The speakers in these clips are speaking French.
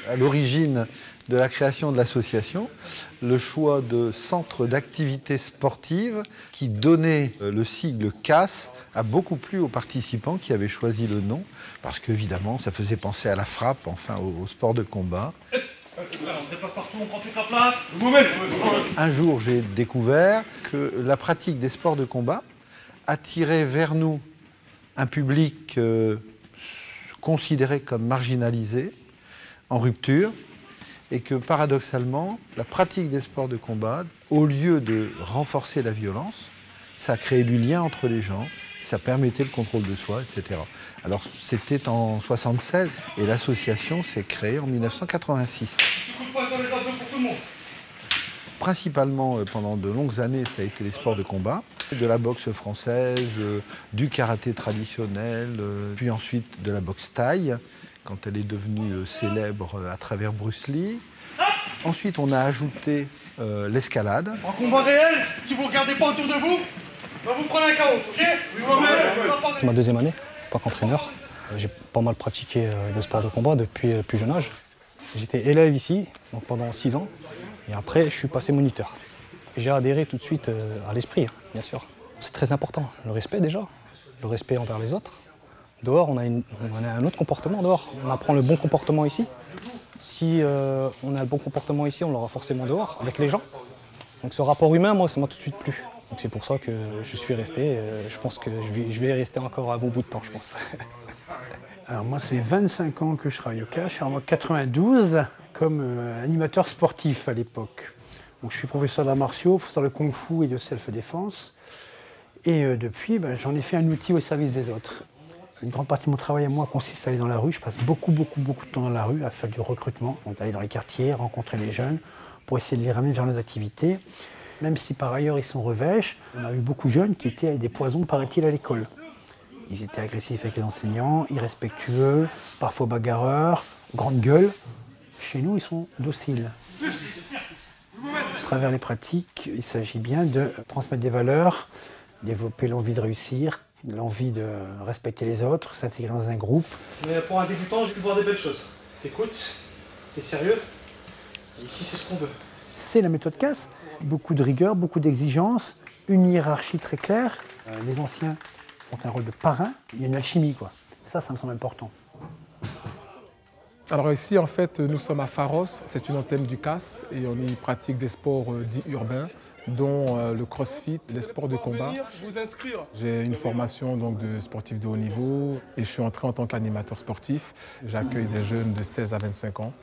À l'origine de la création de l'association, le choix de centre d'activité sportive qui donnait le sigle CAS a beaucoup plu aux participants qui avaient choisi le nom parce qu'évidemment ça faisait penser à la frappe, enfin au sport de combat. Un jour j'ai découvert que la pratique des sports de combat attirait vers nous un public considéré comme marginalisé, en rupture, et que paradoxalement, la pratique des sports de combat, au lieu de renforcer la violence, ça créait du lien entre les gens, ça permettait le contrôle de soi, etc. Alors c'était en 1976 et l'association s'est créée en 1986. Principalement, pendant de longues années, ça a été les sports de combat, de la boxe française, du karaté traditionnel, puis ensuite de la boxe thaï, quand elle est devenue célèbre à travers Bruce Lee. Ensuite, on a ajouté l'escalade. En combat réel, si vous ne regardez pas autour de vous, vous prenez un KO, ok? C'est ma deuxième année en tant qu'entraîneur. J'ai pas mal pratiqué des sports de combat depuis le plus jeune âge. J'étais élève ici, donc pendant 6 ans, et après je suis passé moniteur. J'ai adhéré tout de suite à l'esprit, bien sûr. C'est très important, le respect déjà, le respect envers les autres. Dehors, on a un autre comportement dehors. On apprend le bon comportement ici. Si on a le bon comportement ici, on l'aura forcément dehors, avec les gens. Donc ce rapport humain, moi, ça m'a tout de suite plu. Donc c'est pour ça que je suis resté. Je pense que je vais rester encore un bon bout de temps, je pense. Alors moi, ça fait 25 ans que je travaille au CAS. Je suis en 92 comme animateur sportif à l'époque. Donc je suis professeur d'arts martiaux, professeur de kung-fu et de self-défense. Et depuis, j'en ai fait un outil au service des autres. Une grande partie de mon travail à moi consiste à aller dans la rue. Je passe beaucoup de temps dans la rue à faire du recrutement, donc aller dans les quartiers, rencontrer les jeunes pour essayer de les ramener vers nos activités. Même si par ailleurs ils sont revêches, on a eu beaucoup de jeunes qui étaient des poisons, paraît-il, à l'école. Ils étaient agressifs avec les enseignants, irrespectueux, parfois bagarreurs, grande gueule. Chez nous, ils sont dociles. À travers les pratiques, il s'agit bien de transmettre des valeurs, développer l'envie de réussir, l'envie de respecter les autres, s'intégrer dans un groupe. Mais pour un débutant, j'ai pu voir des belles choses. T'écoutes, t'es sérieux, et ici c'est ce qu'on veut. C'est la méthode CAS. Beaucoup de rigueur, beaucoup d'exigences, une hiérarchie très claire. Les anciens ont un rôle de parrain, il y a une alchimie, quoi. Ça me semble important. Alors ici, en fait, nous sommes à Pharos, c'est une antenne du CAS et on y pratique des sports dits urbains, dont le crossfit, les sports de combat. J'ai une formation donc, de sportif de haut niveau et je suis entré en tant qu'animateur sportif. J'accueille des jeunes de 16 à 25 ans,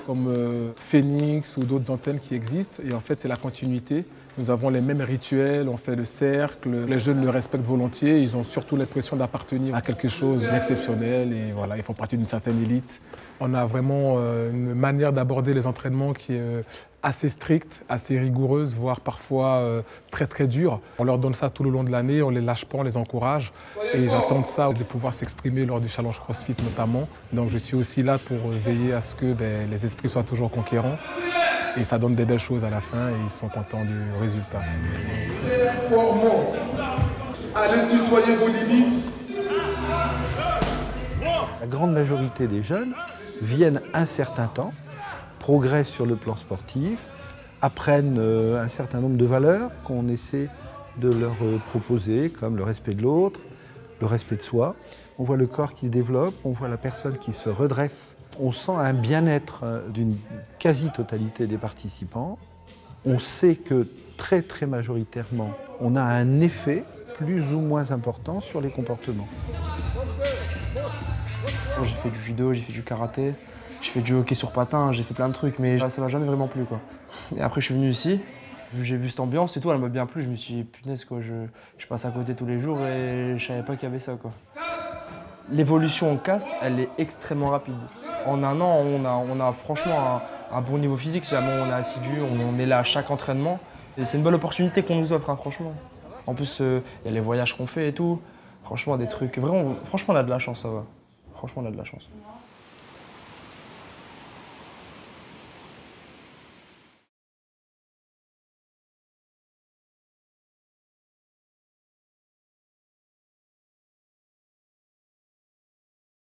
comme Phoenix ou d'autres antennes qui existent. Et en fait, c'est la continuité. Nous avons les mêmes rituels, on fait le cercle. Les jeunes le respectent volontiers. Ils ont surtout l'impression d'appartenir à quelque chose d'exceptionnel. Et voilà, ils font partie d'une certaine élite. On a vraiment une manière d'aborder les entraînements qui est assez stricte, assez rigoureuse, voire parfois très dure. On leur donne ça tout le long de l'année, on les lâche pas, on les encourage. Et ils attendent ça, de pouvoir s'exprimer lors du challenge CrossFit notamment. Donc je suis aussi là pour veiller à ce que les esprits soient toujours conquérants. Et ça donne des belles choses à la fin et ils sont contents du résultat. Allez tutoyer vos limites. La grande majorité des jeunes viennent un certain temps, progressent sur le plan sportif, apprennent un certain nombre de valeurs qu'on essaie de leur proposer, comme le respect de l'autre, le respect de soi. On voit le corps qui se développe, on voit la personne qui se redresse. On sent un bien-être d'une quasi-totalité des participants. On sait que très majoritairement, on a un effet plus ou moins important sur les comportements. J'ai fait du judo, j'ai fait du karaté, j'ai fait du hockey sur patin, j'ai fait plein de trucs, mais ça m'a jamais vraiment plu, quoi. Et après je suis venu ici, j'ai vu cette ambiance et tout, elle m'a bien plu, je me suis dit punaise quoi, je passe à côté tous les jours et je savais pas qu'il y avait ça, quoi. L'évolution en CAS, elle est extrêmement rapide. En un an, on a franchement un bon niveau physique, si jamais on est assidu, on est là à chaque entraînement. Et c'est une bonne opportunité qu'on nous offre, hein, franchement. En plus, il y a les voyages qu'on fait et tout. Franchement, des trucs. Vraiment, franchement, on a de la chance, ça va. Franchement, on a de la chance.